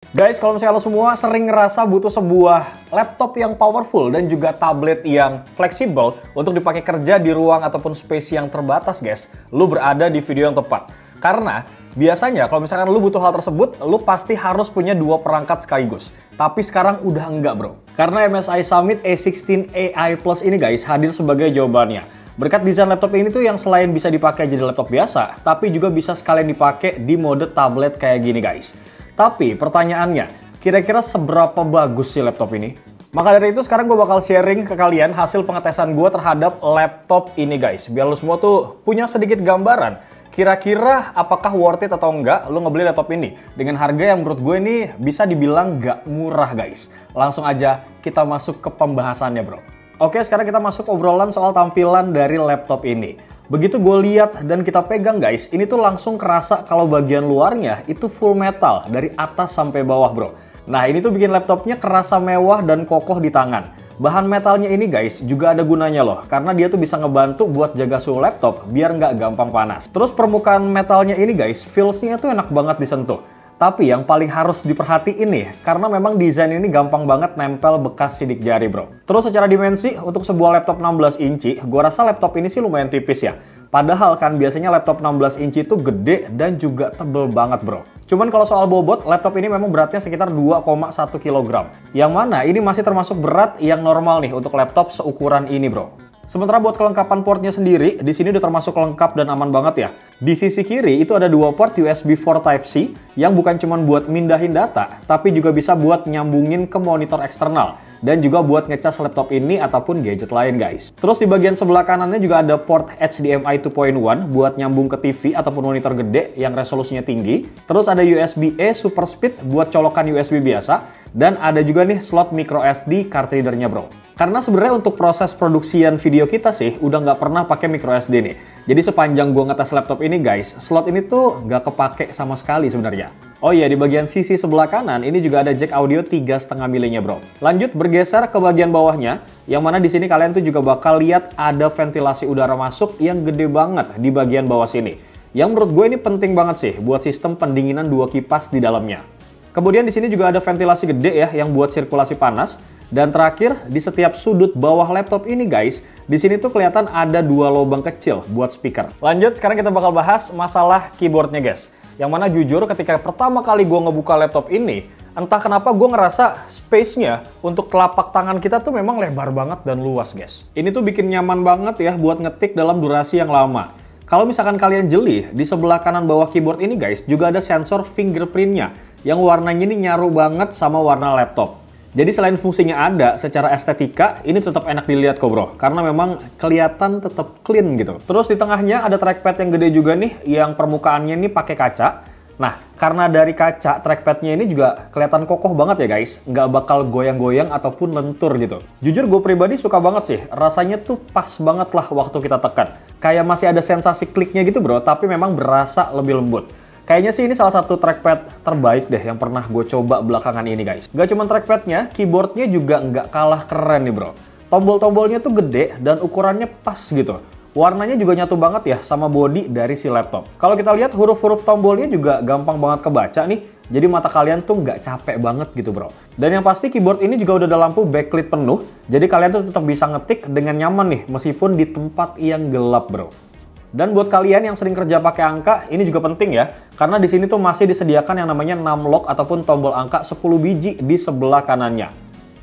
Guys, kalau misalnya lo semua sering ngerasa butuh sebuah laptop yang powerful dan juga tablet yang fleksibel untuk dipakai kerja di ruang ataupun space yang terbatas, guys, lo berada di video yang tepat. Karena biasanya kalau misalkan lo butuh hal tersebut, lo pasti harus punya dua perangkat sekaligus. Tapi sekarang udah enggak, bro. Karena MSI Summit A16 AI Plus ini, guys, hadir sebagai jawabannya. Berkat desain laptop ini tuh yang selain bisa dipakai jadi laptop biasa, tapi juga bisa sekalian dipakai di mode tablet kayak gini, guys. Tapi pertanyaannya, kira-kira seberapa bagus sih laptop ini? Maka dari itu sekarang gue bakal sharing ke kalian hasil pengetesan gue terhadap laptop ini, guys. Biar lo semua tuh punya sedikit gambaran. Kira-kira apakah worth it atau enggak lo ngebeli laptop ini? Dengan harga yang menurut gue ini bisa dibilang gak murah, guys. Langsung aja kita masuk ke pembahasannya, bro. Oke, sekarang kita masuk obrolan soal tampilan dari laptop ini. Begitu gue lihat dan kita pegang, guys, ini tuh langsung kerasa kalau bagian luarnya itu full metal dari atas sampai bawah, bro. Nah, ini tuh bikin laptopnya kerasa mewah dan kokoh di tangan. Bahan metalnya ini, guys, juga ada gunanya loh, karena dia tuh bisa ngebantu buat jaga suhu laptop biar nggak gampang panas. Terus permukaan metalnya ini, guys, feels-nya tuh enak banget disentuh. Tapi yang paling harus diperhatiin nih, karena memang desain ini gampang banget nempel bekas sidik jari, bro. Terus secara dimensi, untuk sebuah laptop 16 inci, gue rasa laptop ini sih lumayan tipis ya. Padahal kan biasanya laptop 16 inci itu gede dan juga tebel banget, bro. Cuman kalau soal bobot, laptop ini memang beratnya sekitar 2,1 kg. Yang mana ini masih termasuk berat yang normal nih untuk laptop seukuran ini, bro. Sementara buat kelengkapan portnya sendiri, di sini udah termasuk lengkap dan aman banget ya. Di sisi kiri itu ada dua port USB 4 Type-C yang bukan cuma buat mindahin data, tapi juga bisa buat nyambungin ke monitor eksternal dan juga buat ngecas laptop ini ataupun gadget lain, guys. Terus di bagian sebelah kanannya juga ada port HDMI 2.1 buat nyambung ke TV ataupun monitor gede yang resolusinya tinggi. Terus ada USB-A Super Speed buat colokan USB biasa. Dan ada juga nih slot micro SD card readernya, bro. Karena sebenarnya untuk proses produksian video kita sih udah nggak pernah pakai micro SD nih. Jadi sepanjang gua ngetes laptop ini, guys, slot ini tuh nggak kepake sama sekali sebenarnya. Oh iya, di bagian sisi sebelah kanan ini juga ada jack audio 3,5 mm, bro. Lanjut bergeser ke bagian bawahnya, yang mana di sini kalian tuh juga bakal lihat ada ventilasi udara masuk yang gede banget di bagian bawah sini. Yang menurut gue ini penting banget sih buat sistem pendinginan dua kipas di dalamnya. Kemudian di sini juga ada ventilasi gede ya yang buat sirkulasi panas. Dan terakhir, di setiap sudut bawah laptop ini, guys, di sini tuh kelihatan ada dua lubang kecil buat speaker. Lanjut, sekarang kita bakal bahas masalah keyboardnya, guys. Yang mana jujur ketika pertama kali gue ngebuka laptop ini, entah kenapa gue ngerasa space-nya untuk telapak tangan kita tuh memang lebar banget dan luas, guys. Ini tuh bikin nyaman banget ya buat ngetik dalam durasi yang lama. Kalau misalkan kalian jeli, di sebelah kanan bawah keyboard ini, guys, juga ada sensor fingerprint-nya yang warnanya ini nyaru banget sama warna laptop. Jadi selain fungsinya ada, secara estetika ini tetap enak dilihat kok, bro. Karena memang kelihatan tetap clean gitu. Terus di tengahnya ada trackpad yang gede juga nih, yang permukaannya ini pakai kaca. Nah, karena dari kaca, trackpadnya ini juga kelihatan kokoh banget ya, guys. Nggak bakal goyang-goyang ataupun lentur gitu. Jujur gue pribadi suka banget sih. Rasanya tuh pas banget lah waktu kita tekan. Kayak masih ada sensasi kliknya gitu, bro. Tapi memang berasa lebih lembut. Kayaknya sih ini salah satu trackpad terbaik deh yang pernah gue coba belakangan ini, guys. Gak cuma trackpadnya, keyboardnya juga nggak kalah keren nih, bro. Tombol-tombolnya tuh gede dan ukurannya pas gitu. Warnanya juga nyatu banget ya sama body dari si laptop. Kalau kita lihat huruf-huruf tombolnya juga gampang banget kebaca nih. Jadi mata kalian tuh nggak capek banget gitu, bro. Dan yang pasti keyboard ini juga udah ada lampu backlit penuh. Jadi kalian tuh tetap bisa ngetik dengan nyaman nih meskipun di tempat yang gelap, bro. Dan buat kalian yang sering kerja pakai angka, ini juga penting ya. Karena di sini tuh masih disediakan yang namanya numlock ataupun tombol angka 10 biji di sebelah kanannya.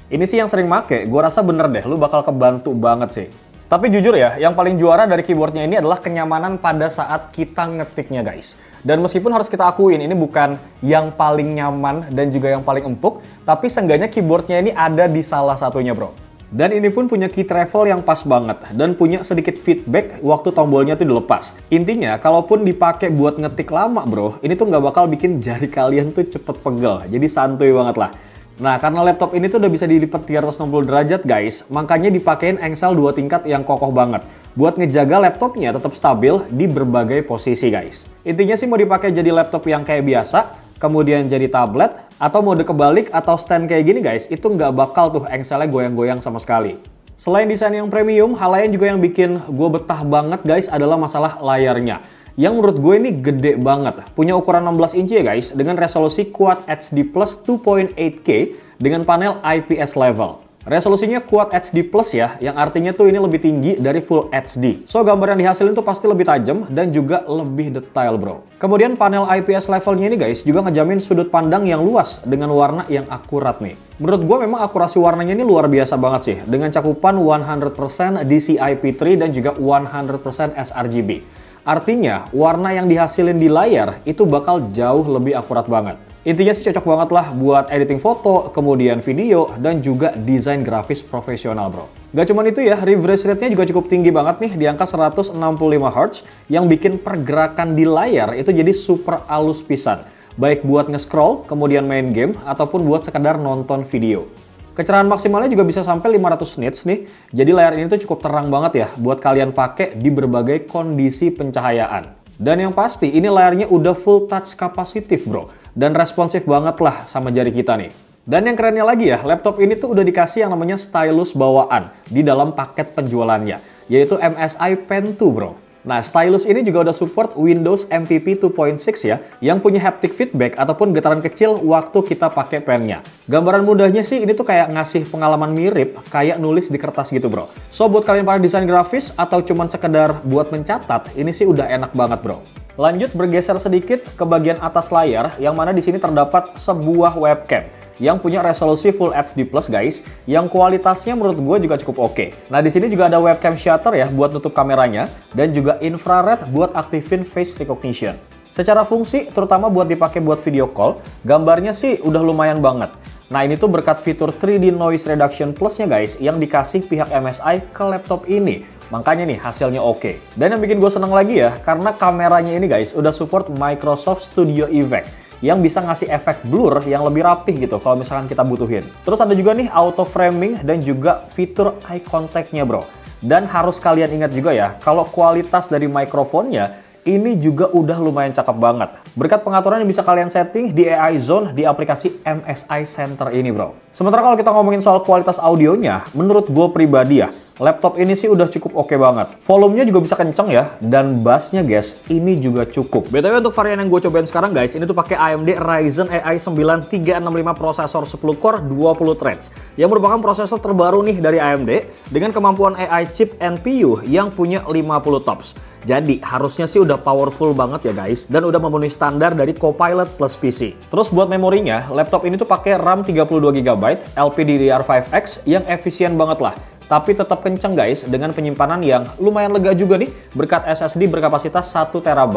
Ini sih yang sering make, gue rasa bener deh, lu bakal kebantu banget sih. Tapi jujur ya, yang paling juara dari keyboardnya ini adalah kenyamanan pada saat kita ngetiknya, guys. Dan meskipun harus kita akuin, ini bukan yang paling nyaman dan juga yang paling empuk, tapi seenggaknya keyboardnya ini ada di salah satunya, bro. Dan ini pun punya key travel yang pas banget dan punya sedikit feedback waktu tombolnya tuh dilepas. Intinya, kalaupun dipakai buat ngetik lama, bro, ini tuh nggak bakal bikin jari kalian tuh cepet pegel. Jadi santuy banget lah. Nah, karena laptop ini tuh udah bisa dilipat 360 derajat, guys, makanya dipakein engsel 2 tingkat yang kokoh banget. Buat ngejaga laptopnya tetap stabil di berbagai posisi, guys. Intinya sih mau dipakai jadi laptop yang kayak biasa, kemudian jadi tablet, atau mode kebalik atau stand kayak gini, guys, itu nggak bakal tuh engselnya goyang-goyang sama sekali. Selain desain yang premium, hal lain juga yang bikin gue betah banget, guys, adalah masalah layarnya. yang menurut gue ini gede banget. Punya ukuran 16 inci ya guys, dengan resolusi Quad HD Plus 2.8K dengan panel IPS level. Resolusinya Quad HD Plus ya, yang artinya tuh ini lebih tinggi dari Full HD. So, gambar yang dihasilin tuh pasti lebih tajam dan juga lebih detail bro. Kemudian panel IPS levelnya ini guys, juga ngejamin sudut pandang yang luas dengan warna yang akurat nih. Menurut gue memang akurasi warnanya ini luar biasa banget sih, dengan cakupan 100% DCI-P3 dan juga 100% sRGB. Artinya, warna yang dihasilin di layar itu bakal jauh lebih akurat banget. Intinya sih cocok banget lah buat editing foto, kemudian video, dan juga desain grafis profesional bro. Gak cuma itu ya, refresh rate-nya juga cukup tinggi banget nih, di angka 165 Hz, yang bikin pergerakan di layar itu jadi super halus pisan. Baik buat nge-scroll, kemudian main game, ataupun buat sekedar nonton video. Kecerahan maksimalnya juga bisa sampai 500 nits nih, jadi layar ini tuh cukup terang banget ya, buat kalian pakai di berbagai kondisi pencahayaan. Dan yang pasti, ini layarnya udah full touch capacitive bro, dan responsif banget lah sama jari kita nih. Dan yang kerennya lagi ya, laptop ini tuh udah dikasih yang namanya stylus bawaan di dalam paket penjualannya, yaitu MSI Pen 2 bro. Nah, stylus ini juga udah support Windows MPP 2.6 ya, yang punya haptic feedback ataupun getaran kecil waktu kita pakai pennya. Gambaran mudahnya sih ini tuh kayak ngasih pengalaman mirip kayak nulis di kertas gitu bro. So, buat kalian para desain grafis atau cuman sekedar buat mencatat, ini sih udah enak banget bro. Lanjut bergeser sedikit ke bagian atas layar, yang mana di sini terdapat sebuah webcam yang punya resolusi Full HD Plus guys, yang kualitasnya menurut gue juga cukup oke. Nah, di sini juga ada webcam shutter ya buat tutup kameranya, dan juga infrared buat aktifin face recognition. Secara fungsi, terutama buat dipakai buat video call, gambarnya sih udah lumayan banget. Nah, ini tuh berkat fitur 3D Noise Reduction Plus-nya guys, yang dikasih pihak MSI ke laptop ini. Makanya nih hasilnya oke. Dan yang bikin gue seneng lagi ya, karena kameranya ini guys udah support Microsoft Studio Effect, yang bisa ngasih efek blur yang lebih rapih gitu kalau misalkan kita butuhin. Terus ada juga nih auto framing dan juga fitur eye contact-nya bro. Dan harus kalian ingat juga ya, kalau kualitas dari mikrofonnya ini juga udah lumayan cakep banget. Berkat pengaturan yang bisa kalian setting di AI Zone di aplikasi MSI Center ini bro. Sementara kalau kita ngomongin soal kualitas audionya, menurut gue pribadi ya, laptop ini sih udah cukup oke banget. Volumenya juga bisa kenceng ya, dan bassnya guys, ini juga cukup. BTW untuk varian yang gue cobain sekarang guys, ini tuh pakai AMD Ryzen AI 9 365 prosesor 10 core 20 threads, yang merupakan prosesor terbaru nih dari AMD, dengan kemampuan AI chip NPU yang punya 50 TOPS. Jadi harusnya sih udah powerful banget ya guys, dan udah memenuhi standar dari Copilot plus PC. Terus buat memorinya, laptop ini tuh pakai RAM 32GB, LPDDR5X yang efisien banget lah. Tapi tetap kenceng guys, dengan penyimpanan yang lumayan lega juga nih, berkat SSD berkapasitas 1TB,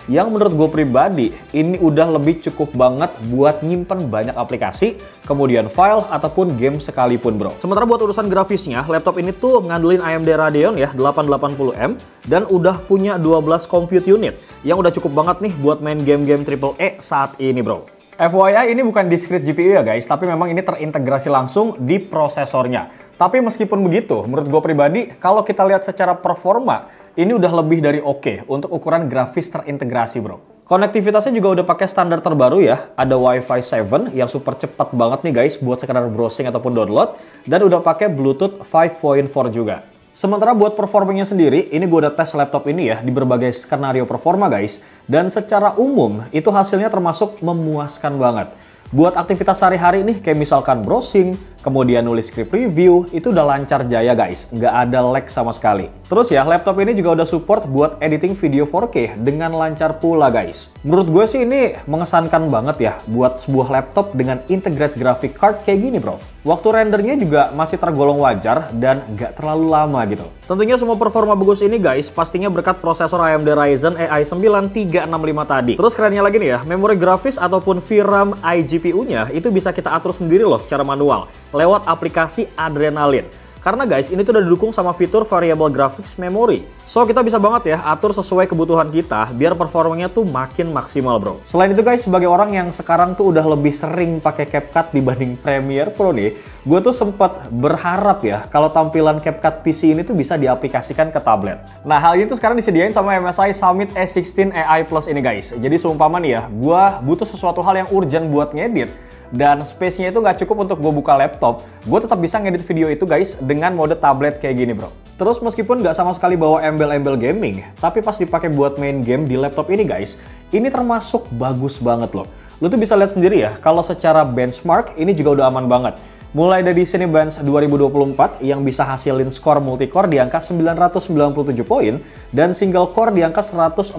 yang menurut gue pribadi ini udah lebih cukup banget buat nyimpen banyak aplikasi, kemudian file ataupun game sekalipun bro. Sementara buat urusan grafisnya, laptop ini tuh ngandelin AMD Radeon ya 880M, dan udah punya 12 compute unit, yang udah cukup banget nih buat main game-game AAA saat ini bro. FYI, ini bukan discrete GPU ya guys, tapi memang ini terintegrasi langsung di prosesornya. Tapi meskipun begitu, menurut gue pribadi, kalau kita lihat secara performa, ini udah lebih dari oke untuk ukuran grafis terintegrasi bro. Konektivitasnya juga udah pakai standar terbaru ya, ada Wi-Fi 7 yang super cepat banget nih guys buat sekedar browsing ataupun download, dan udah pakai Bluetooth 5.4 juga. Sementara buat performanya sendiri, ini gue udah tes laptop ini ya di berbagai skenario performa guys, dan secara umum itu hasilnya termasuk memuaskan banget. Buat aktivitas sehari-hari nih, kayak misalkan browsing, kemudian nulis script review, itu udah lancar jaya guys, nggak ada lag sama sekali. Terus ya, laptop ini juga udah support buat editing video 4K dengan lancar pula guys. Menurut gue sih ini mengesankan banget ya buat sebuah laptop dengan integrated graphic card kayak gini bro. Waktu rendernya juga masih tergolong wajar dan nggak terlalu lama gitu. Tentunya semua performa bagus ini guys, pastinya berkat prosesor AMD Ryzen AI 9 365 tadi. Terus kerennya lagi nih ya, memori grafis ataupun VRAM iGPU-nya itu bisa kita atur sendiri loh secara manual lewat aplikasi Adrenalin. Karena guys, ini tuh udah didukung sama fitur Variable Graphics Memory. So, kita bisa banget ya atur sesuai kebutuhan kita biar performanya tuh makin maksimal bro. Selain itu guys, sebagai orang yang sekarang tuh udah lebih sering pakai CapCut dibanding Premiere Pro nih, gue tuh sempat berharap ya kalau tampilan CapCut PC ini tuh bisa diaplikasikan ke tablet. Nah, hal ini tuh sekarang disediain sama MSI Summit A16 AI Plus ini guys. Jadi seumpama nih ya, gue butuh sesuatu hal yang urgent buat ngedit, dan space-nya itu nggak cukup untuk gue buka laptop, gue tetap bisa ngedit video itu guys dengan mode tablet kayak gini bro. Terus meskipun nggak sama sekali bawa embel-embel gaming, tapi pas dipakai buat main game di laptop ini guys, ini termasuk bagus banget loh. Lu tuh bisa lihat sendiri ya, kalau secara benchmark ini juga udah aman banget. Mulai dari Cinebench 2024 yang bisa hasilin skor multicore di angka 997 poin dan single core di angka 114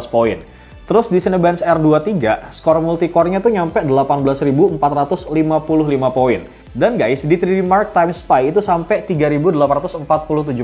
poin. Terus di Cinebench R23, skor multicore-nya tuh nyampe 18.455 poin. Dan guys, di 3D Mark Time Spy itu sampai 3.847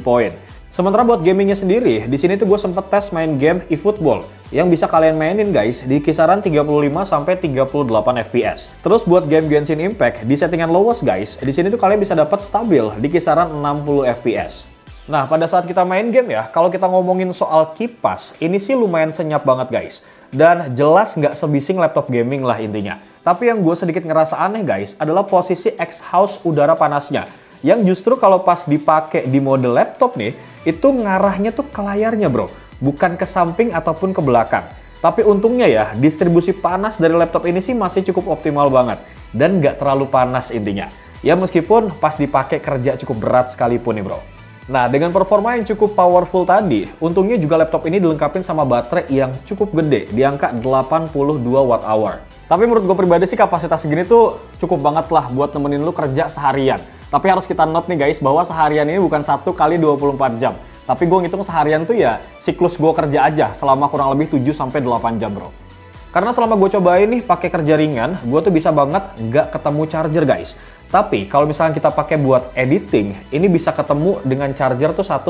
poin. Sementara buat gamingnya sendiri, di sini tuh gue sempet tes main game eFootball yang bisa kalian mainin guys di kisaran 35 sampai 38 fps. Terus buat game Genshin Impact di settingan lowest guys, di sini tuh kalian bisa dapat stabil di kisaran 60 fps. Nah, pada saat kita main game ya, kalau kita ngomongin soal kipas, ini sih lumayan senyap banget guys. Dan jelas nggak sebising laptop gaming lah intinya. Tapi yang gue sedikit ngerasa aneh guys, adalah posisi exhaust udara panasnya. Yang justru kalau pas dipakai di mode laptop nih, itu ngarahnya tuh ke layarnya bro. Bukan ke samping ataupun ke belakang. Tapi untungnya ya, distribusi panas dari laptop ini sih masih cukup optimal banget. Dan nggak terlalu panas intinya. Ya meskipun pas dipakai kerja cukup berat sekalipun nih bro. Nah, dengan performa yang cukup powerful tadi, untungnya juga laptop ini dilengkapi sama baterai yang cukup gede, di angka 82 Wh. Tapi menurut gue pribadi sih kapasitas segini tuh cukup banget lah buat nemenin lu kerja seharian. Tapi harus kita note nih guys, bahwa seharian ini bukan 1 kali 24 jam. Tapi gue ngitung seharian tuh ya siklus gue kerja aja selama kurang lebih 7-8 jam bro. Karena selama gue cobain nih pakai kerja ringan, gue tuh bisa banget nggak ketemu charger guys. Tapi kalau misalnya kita pakai buat editing, ini bisa ketemu dengan charger tuh 1-2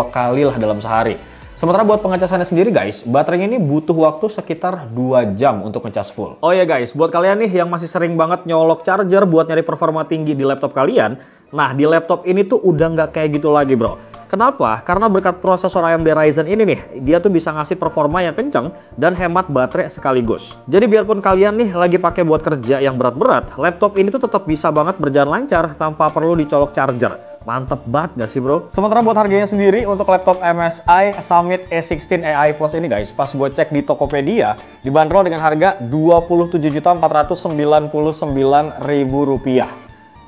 kali lah dalam sehari. Sementara buat pengecasannya sendiri guys, baterainya ini butuh waktu sekitar 2 jam untuk ngecas full. Oh ya guys, buat kalian nih yang masih sering banget nyolok charger buat nyari performa tinggi di laptop kalian, nah di laptop ini tuh udah nggak kayak gitu lagi bro. Kenapa? Karena berkat prosesor AMD Ryzen ini nih, dia tuh bisa ngasih performa yang kenceng dan hemat baterai sekaligus. Jadi biarpun kalian nih lagi pakai buat kerja yang berat-berat, laptop ini tuh tetap bisa banget berjalan lancar tanpa perlu dicolok charger. Mantep banget gak sih bro? Sementara buat harganya sendiri untuk laptop MSI Summit A16 AI Plus ini guys, pas gue cek di Tokopedia, dibanderol dengan harga Rp27.499.000.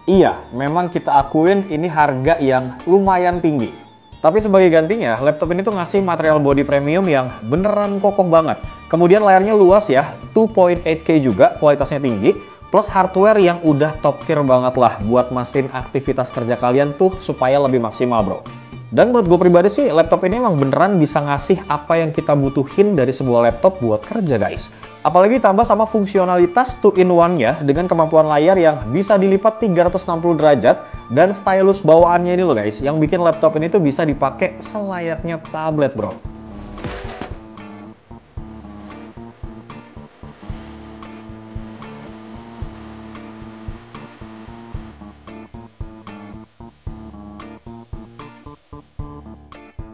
Iya, memang kita akuin ini harga yang lumayan tinggi. Tapi sebagai gantinya, laptop ini tuh ngasih material body premium yang beneran kokoh banget. Kemudian layarnya luas ya, 2.8K juga, kualitasnya tinggi. Plus hardware yang udah top tier banget lah buat mastiin aktivitas kerja kalian tuh supaya lebih maksimal bro. Dan menurut gue pribadi sih, laptop ini emang beneran bisa ngasih apa yang kita butuhin dari sebuah laptop buat kerja guys. Apalagi ditambah sama fungsionalitas 2-in-1-nya dengan kemampuan layar yang bisa dilipat 360 derajat dan stylus bawaannya ini loh guys, yang bikin laptop ini tuh bisa dipakai selayaknya tablet bro.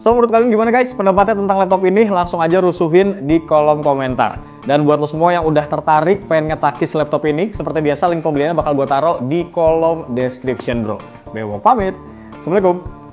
So, menurut kalian gimana guys pendapatnya tentang laptop ini? Langsung aja rusuhin di kolom komentar. Dan buat lo semua yang udah tertarik pengen ngetakis laptop ini, seperti biasa link pembeliannya bakal gue taruh di kolom description bro. Bewok pamit. Assalamualaikum.